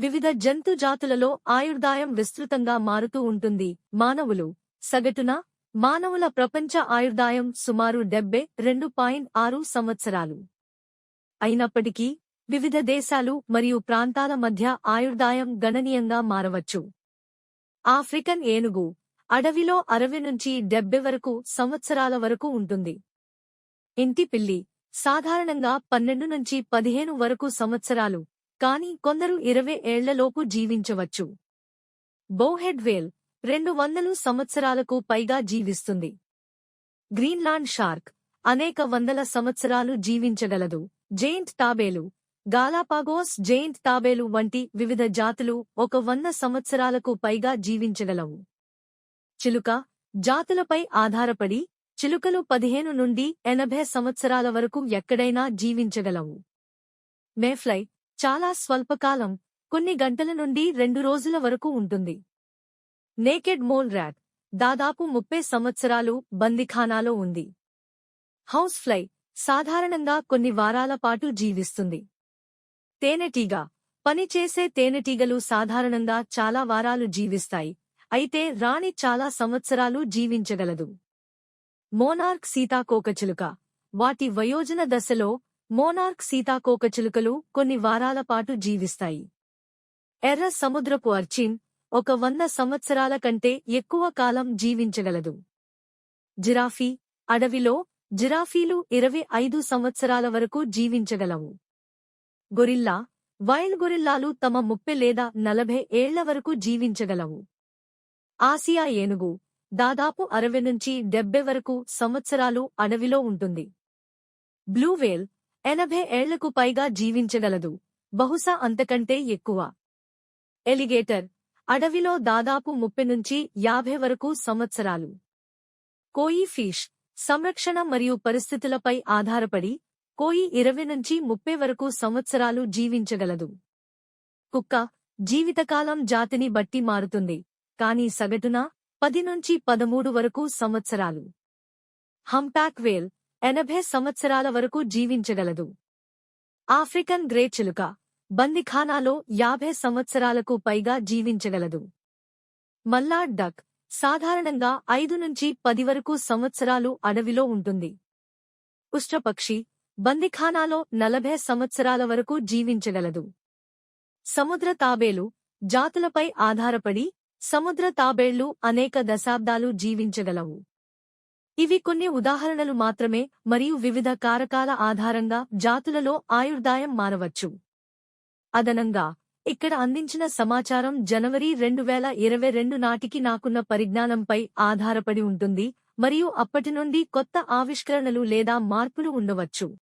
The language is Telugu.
వివిధ జంతు జాతులలో ఆయుర్దాయం విస్తృతంగా మారుతూ ఉంటుంది. సగటున మానవుల ప్రపంచ ఆయుర్దాయం సుమారు 72.6 సంవత్సరాలు. అయినప్పటికీ వివిధ దేశాలు మరియు ప్రాంతాల మధ్య ఆయుర్దాయం గణనీయంగా మారవచ్చు. ఆఫ్రికన్ ఏనుగు అడవిలో 60 నుంచి 70 వరకు సంవత్సరాల వరకు ఉంటుంది. ఇంటి పిల్లి సాధారణంగా 12 నుంచి 15 వరకు సంవత్సరాలు, కానీ కొందరు 20 ఏళ్లలోపు జీవించవచ్చు. బోహెడ్ వేల్ 200 సంవత్సరాలకు పైగా జీవిస్తుంది. గ్రీన్లాండ్ షార్క్ అనేక వందల సంవత్సరాలు జీవించగలదు. జెయింట్ తాబేలు, గాలాపాగోస్ జెయింట్ తాబేలు వంటి వివిధ జాతులు 100 సంవత్సరాలకు పైగా జీవించగలవు. చిలుక జాతులపై ఆధారపడి చిలుకలు 15 నుండి 80 సంవత్సరాల వరకు ఎక్కడైనా జీవించగలవు. మేఫ్లై చాలా స్వల్పకాలం, కొన్ని గంటల నుండి 2 రోజుల వరకు ఉంటుంది. నేకెడ్ మోల్ ర్యాట్ దాదాపు 30 సంవత్సరాలు బందిఖానాలో ఉంది. హౌస్ ఫ్లై సాధారణంగా కొన్ని వారాల పాటు జీవిస్తుంది. తేనెటీగ పనిచేసే తేనెటీగలు సాధారణంగా చాలా వారాలు జీవిస్తాయి, అయితే రాణి చాలా సంవత్సరాలు జీవించగలదు. మోనార్క్ సీతాకోకచిలుక వాటి వయోజన దశలో మోనార్క్ సీతాకోకచిలుకలు కొన్ని వారాల పాటు జీవిస్తాయి. ఎర్ర సముద్రపు అర్చిన్ 100 సంవత్సరాల కంటే ఎక్కువ కాలం జీవించగలదు. జిరాఫీ అడవిలో జిరాఫీలు 25 సంవత్సరాల వరకు జీవించగలవు. గొరిల్లా వైల్డ్ గొరిల్లాలు తమ 30 లేదా 40 ఏళ్ల వరకు జీవించగలవు. ఆసియా ఏనుగు దాదాపు 60 నుంచి 70 వరకు సంవత్సరాలు అడవిలో ఉంటుంది. బ్లూ వేల్ 80 ఏళ్లకు పైగా జీవించగలదు, బహుశా అంతకంటే ఎక్కువ. ఎలిగేటర్ అడవిలో దాదాపు 30 నుంచి 50 వరకు సంవత్సరాలు. కోయి ఫిష్ సంరక్షణ మరియు పరిస్థితులపై ఆధారపడి కోయి 20 నుంచి 30 వరకు సంవత్సరాలు జీవించగలదు. కుక్క జీవితకాలం జాతిని బట్టి మారుతుంది, కానీ సగటున 10 నుంచి 13 వరకు సంవత్సరాలు. హంప్బ్యాక్ వేల్ 80 సంవత్సరాల వరకు జీవించగలదు. ఆఫ్రికన్ గ్రే చిలుక బందిఖానాలో 50 సంవత్సరాలకు పైగా జీవించగలదు. మల్లాడ్ డక్ సాధారణంగా 5 నుంచి 10 వరకు సంవత్సరాలు అడవిలో ఉంటుంది. ఉష్ట్రపక్షి బందిఖానాలో 40 సంవత్సరాల వరకు జీవించగలదు. సముద్ర తాబేలు జాతులపై ఆధారపడి సముద్ర తాబేళ్లు అనేక దశాబ్దాలు జీవించగలవు. ఇవి కొన్ని ఉదాహరణలు మాత్రమే, మరియు వివిధ కారకాల ఆధారంగా జాతులలో ఆయుర్దాయం మారవచ్చు. అదనంగా ఇక్కడ అందించిన సమాచారం జనవరి 2022 నాటికి నాకున్న పరిజ్ఞానంపై ఆధారపడి ఉంటుంది, మరియు అప్పటి నుండి కొత్త ఆవిష్కరణలు లేదా మార్పులు ఉండవచ్చు.